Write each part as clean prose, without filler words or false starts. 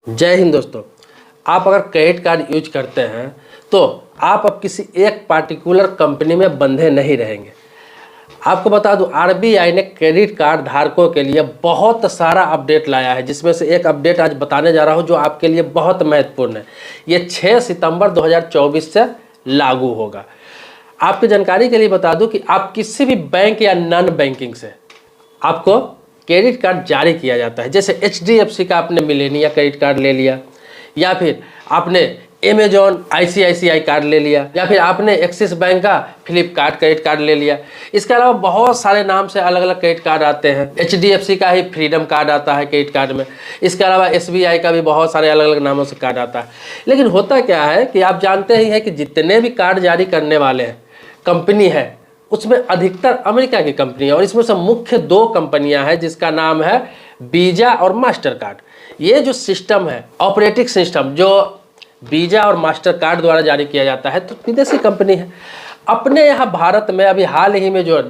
जय हिंद दोस्तों। आप अगर क्रेडिट कार्ड यूज करते हैं तो आप अब किसी एक पार्टिकुलर कंपनी में बंधे नहीं रहेंगे। आपको बता दूं, आरबीआई ने क्रेडिट कार्ड धारकों के लिए बहुत सारा अपडेट लाया है, जिसमें से एक अपडेट आज बताने जा रहा हूं जो आपके लिए बहुत महत्वपूर्ण है। ये 6 सितंबर 2024 से लागू होगा। आपकी जानकारी के लिए बता दूं कि आप किसी भी बैंक या नॉन बैंकिंग से आपको क्रेडिट कार्ड जारी किया जाता है। जैसे एचडीएफसी का आपने मिलेनिया क्रेडिट कार्ड ले लिया, या फिर आपने अमेजॉन आईसीआईसीआई कार्ड ले लिया, या फिर आपने एक्सिस बैंक का फ्लिपकार्ट क्रेडिट कार्ड ले लिया। इसके अलावा बहुत सारे नाम से अलग अलग क्रेडिट कार्ड आते हैं। एचडीएफसी का ही फ्रीडम कार्ड आता है क्रेडिट कार्ड में। इसके अलावा एसबीआई का भी बहुत सारे अलग अलग नामों से कार्ड आता है। लेकिन होता क्या है कि आप जानते ही हैं कि जितने भी कार्ड जारी करने वाले हैं कंपनी है, उसमें अधिकतर अमेरिका की कंपनी है, और इसमें से मुख्य 2 कंपनियां हैं जिसका नाम है वीजा और मास्टर कार्ड। ये जो सिस्टम है, ऑपरेटिंग सिस्टम, जो वीजा और मास्टर कार्ड द्वारा जारी किया जाता है, तो विदेशी कंपनी है। अपने यहाँ भारत में अभी हाल ही में जो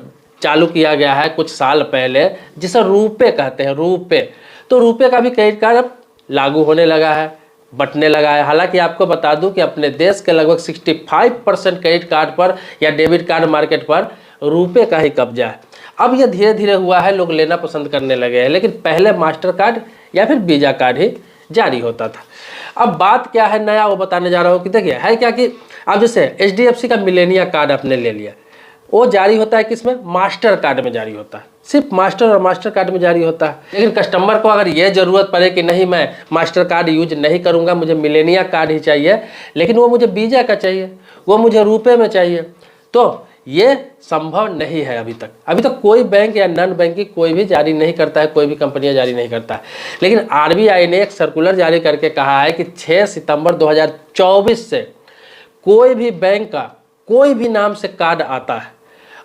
चालू किया गया है कुछ साल पहले, जिसे रुपे कहते हैं, रुपे, तो रुपे का भी क्रेडिट कार्ड अब लागू होने लगा है, बटने लगा है। हालांकि आपको बता दूं कि अपने देश के लगभग 65% क्रेडिट कार्ड पर या डेबिट कार्ड मार्केट पर रुपए का ही कब्जा है। अब ये धीरे धीरे हुआ है, लोग लेना पसंद करने लगे हैं, लेकिन पहले मास्टर कार्ड या फिर वीजा कार्ड ही जारी होता था। अब बात क्या है नया, वो बताने जा रहा हूँ कि देखिए है क्या कि अब जैसे एचडीएफसी का मिलेनिया कार्ड आपने ले लिया, वो जारी होता है किसमें? मास्टर कार्ड में जारी होता है, सिर्फ मास्टर और मास्टर कार्ड में जारी होता है। लेकिन कस्टमर को अगर ये ज़रूरत पड़े कि नहीं मैं मास्टर कार्ड यूज नहीं करूँगा, मुझे मिलेनिया कार्ड ही चाहिए, लेकिन वो मुझे वीजा का चाहिए, वो मुझे रुपए में चाहिए, तो ये संभव नहीं है। अभी तक कोई बैंक या नॉन बैंकिंग कोई भी जारी नहीं करता है, कोई भी कंपनियां जारी नहीं करता है। लेकिन आरबीआई ने एक सर्कुलर जारी करके कहा है कि 6 सितंबर 2024 से कोई भी बैंक का कोई भी नाम से कार्ड आता है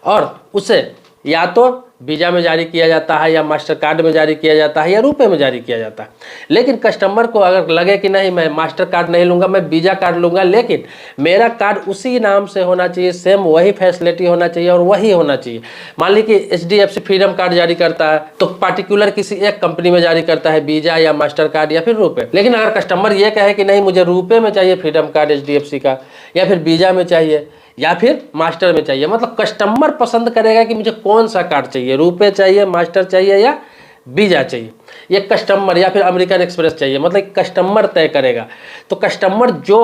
और उसे या तो वीजा में जारी किया जाता है, या मास्टर कार्ड में जारी किया जाता है, या रुपए में जारी किया जाता है। लेकिन कस्टमर को अगर लगे कि नहीं मैं मास्टर कार्ड नहीं लूँगा, मैं वीजा कार्ड लूँगा, लेकिन मेरा कार्ड उसी नाम से होना चाहिए, सेम वही फैसिलिटी होना चाहिए और वही होना चाहिए। मान ली कि एचडीएफसी फ्रीडम कार्ड जारी करता है तो पार्टिकुलर किसी एक कंपनी में जारी करता है, वीजा या मास्टर कार्ड या फिर रुपए। लेकिन अगर कस्टमर ये कहे कि नहीं मुझे रुपए में चाहिए फ्रीडम कार्ड एचडीएफसी का, या फिर वीजा में चाहिए, या फिर मास्टर में चाहिए, मतलब कस्टमर पसंद करेगा कि मुझे कौन सा कार्ड चाहिए, रुपए चाहिए, मास्टर चाहिए या वीजा चाहिए, ये कस्टमर, या फिर अमेरिकन एक्सप्रेस चाहिए, मतलब कस्टमर तय करेगा। तो कस्टमर जो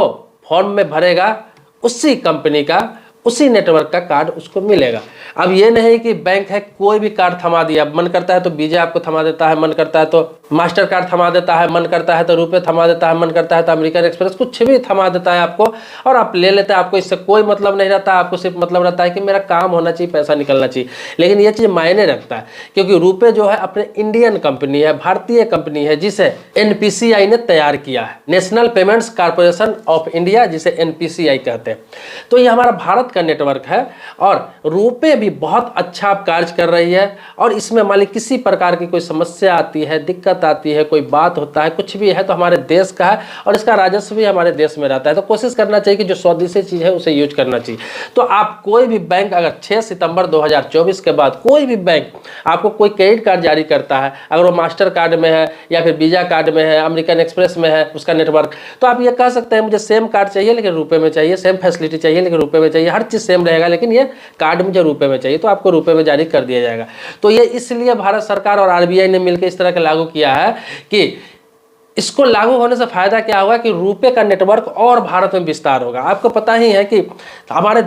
फॉर्म में भरेगा उसी कंपनी का, उसी नेटवर्क का कार्ड उसको मिलेगा। अब ये नहीं कि बैंक है कोई भी कार्ड थमा दिया, मन करता है तो वीजा आपको थमा देता है, मन करता है तो मास्टर कार्ड थमा देता है, मन करता है तो रुपए थमा देता है, मन करता है तो अमेरिकन एक्सप्रेस, कुछ भी थमा देता है आपको, और आप ले लेते हैं। आपको इससे कोई मतलब नहीं रहता, आपको सिर्फ मतलब रहता है कि मेरा काम होना चाहिए, पैसा निकलना चाहिए। लेकिन ये चीज़ मायने रखता है, क्योंकि रुपए जो है अपने इंडियन कंपनी है, भारतीय कंपनी है, जिसे एनपीसीआई ने तैयार किया है, national payments corporation of India, जिसे एनपीसीआई कहते हैं। तो ये हमारा भारत का नेटवर्क है, और रुपए भी बहुत अच्छा कार्य कर रही है। और इसमें मान ली किसी प्रकार की कोई समस्या आती है, दिक्कत आती है, कोई बात होता है, कुछ भी है, तो हमारे देश का है और इसका राजस्व भी हमारे देश में रहता है। तो कोशिश करना चाहिए कि जो स्वदेशी चीज़ है उसे यूज करना चाहिए। तो आप कोई भी बैंक अगर 6 सितंबर 2024 के बाद कोई भी बैंक आपको कोई क्रेडिट कार्ड जारी करता है, अगर वो मास्टर कार्ड में है या फिर वीजा कार्ड में है, अमेरिकन एक्सप्रेस में है उसका नेटवर्क, तो आप ये कह सकते हैं मुझे सेम कार्ड चाहिए लेकिन रुपए में चाहिए, सेम फैसिलिटी चाहिए लेकिन रुपए में चाहिए, हर चीज़ सेम रहेगा, लेकिन ये कार्ड मुझे रुपए में चाहिए, तो आपको रुपए में जारी कर दिया जाएगा। तो ये इसलिए भारत सरकार और आरबीआई ने मिलकर इस तरह के लागू किया है कि इसको लागू होने से फायदा क्या होगा कि रुपए का नेटवर्क और भारत में विस्तार होगा। आपको पता ही है कि हमारे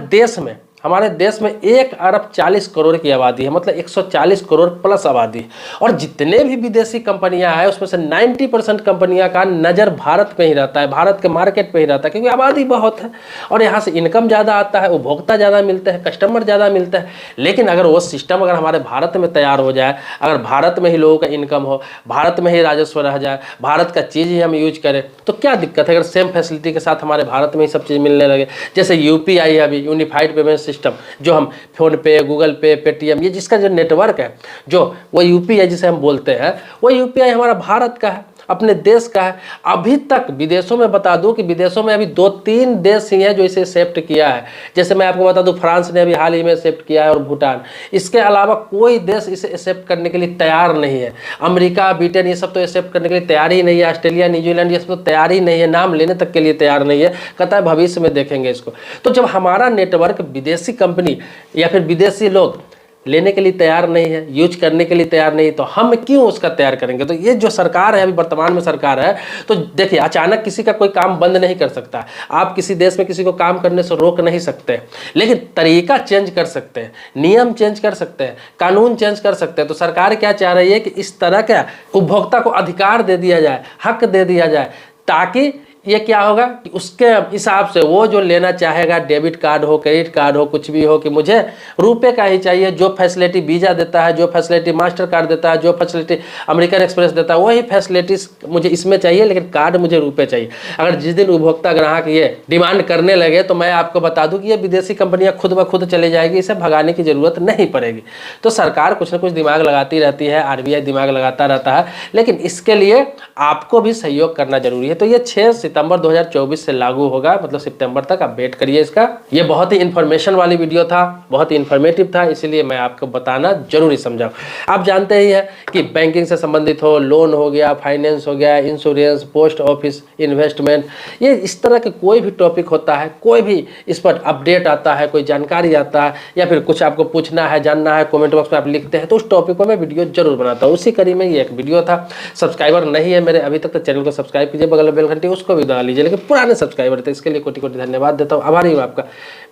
देश में 1 अरब 40 करोड़ की आबादी है, मतलब 140 करोड़ प्लस आबादी है। और जितने भी विदेशी कंपनियां हैं उसमें से 90% कंपनियां का नज़र भारत पे ही रहता है, भारत के मार्केट पे ही रहता है, क्योंकि आबादी बहुत है और यहाँ से इनकम ज़्यादा आता है, उपभोक्ता ज़्यादा मिलते हैं, कस्टमर ज़्यादा मिलते हैं। लेकिन अगर वो सिस्टम अगर हमारे भारत में तैयार हो जाए, अगर भारत में ही लोगों का इनकम हो, भारत में ही राजस्व रह जाए, भारत का चीज़ ही हम यूज करें, तो क्या दिक्कत है अगर सेम फैसिलिटी के साथ हमारे भारत में ही सब चीज़ मिलने लगे। जैसे यूपीआई है अभी, यूनिफाइड पेमेंट सिस्टम, जो हम फोन पे, गूगल पे, पेटीएम, ये जिसका जो नेटवर्क है, जो वो यूपीआई जिसे हम बोलते हैं, वो यूपीआई हमारा भारत का है। अपने देश का है। अभी तक विदेशों में बता दूं कि विदेशों में अभी 2-3 देश ही हैं जो इसे एक्सेप्ट किया है। जैसे मैं आपको बता दूं, फ्रांस ने अभी हाल ही में एक्सेप्ट किया है और भूटान। इसके अलावा कोई देश इसे एक्सेप्ट करने के लिए तैयार नहीं है। अमेरिका, ब्रिटेन ये सब तो एक्सेप्ट करने के लिए तैयार ही नहीं है। ऑस्ट्रेलिया, न्यूजीलैंड ये सब तो तैयार ही नहीं है, नाम लेने तक के लिए तैयार नहीं है। कहता है भविष्य में देखेंगे इसको। तो जब हमारा नेटवर्क विदेशी कंपनी या फिर विदेशी लोग लेने के लिए तैयार नहीं है, यूज करने के लिए तैयार नहीं है, तो हम क्यों उसका तैयार करेंगे। तो ये जो सरकार है, अभी वर्तमान में सरकार है, तो देखिए अचानक किसी का कोई काम बंद नहीं कर सकता। आप किसी देश में किसी को काम करने से रोक नहीं सकते, लेकिन तरीका चेंज कर सकते हैं, नियम चेंज कर सकते हैं, कानून चेंज कर सकते हैं। तो सरकार क्या चाह रही है कि इस तरह का उपभोक्ता को अधिकार दे दिया जाए, हक दे दिया जाए, ताकि ये क्या होगा कि उसके हिसाब से वो जो लेना चाहेगा, डेबिट कार्ड हो, क्रेडिट कार्ड हो, कुछ भी हो, कि मुझे रुपए का ही चाहिए। जो फैसिलिटी वीज़ा देता है, जो फैसिलिटी मास्टर कार्ड देता है, जो फैसिलिटी अमेरिकन एक्सप्रेस देता है, वही फैसिलिटीज मुझे इसमें चाहिए, लेकिन कार्ड मुझे रुपए चाहिए। अगर जिस दिन उपभोक्ता ग्राहक ये डिमांड करने लगे तो मैं आपको बता दूं कि ये विदेशी कंपनियां खुद ब खुद चले जाएगी, इसे भगाने की जरूरत नहीं पड़ेगी। तो सरकार कुछ ना कुछ दिमाग लगाती रहती है, RBI दिमाग लगाता रहता है, लेकिन इसके लिए आपको भी सहयोग करना जरूरी है। तो ये 6 सितंबर 2024 से लागू होगा, मतलब सितंबर तक आप वेट करिए इसका। ये बहुत ही इन्फॉर्मेशन वाली वीडियो था, बहुत ही इन्फॉर्मेटिव था, इसीलिए मैं आपको बताना जरूरी समझा। आप जानते ही हैं कि बैंकिंग से संबंधित हो, लोन हो गया, फाइनेंस हो गया, इंश्योरेंस, पोस्ट ऑफिस, इन्वेस्टमेंट, ये इस तरह के कोई भी टॉपिक होता है, कोई भी इस पर अपडेट आता है, कोई जानकारी आता है, या फिर कुछ आपको पूछना है, जानना है, कमेंट बॉक्स में आप लिखते हैं, तो उस टॉपिक पर मैं वीडियो जरूर बनाता हूँ। उसी कड़ी में ये एक वीडियो था। सब्सक्राइबर नहीं है मेरे अभी तक तो चैनल को सब्सक्राइब कीजिए, बगल में बेल घंटी उसको भी दबा लीजिए। लेकिन पुराने सब्सक्राइबर थे, इसके लिए कोटि कोटि धन्यवाद देता हूँ, आभारी हूँ आपका।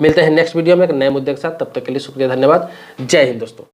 मिलते हैं नेक्स्ट वीडियो में एक नए मुद्दे के साथ, तब तक के लिए शुक्रिया, धन्यवाद। जय हिंद दोस्तों।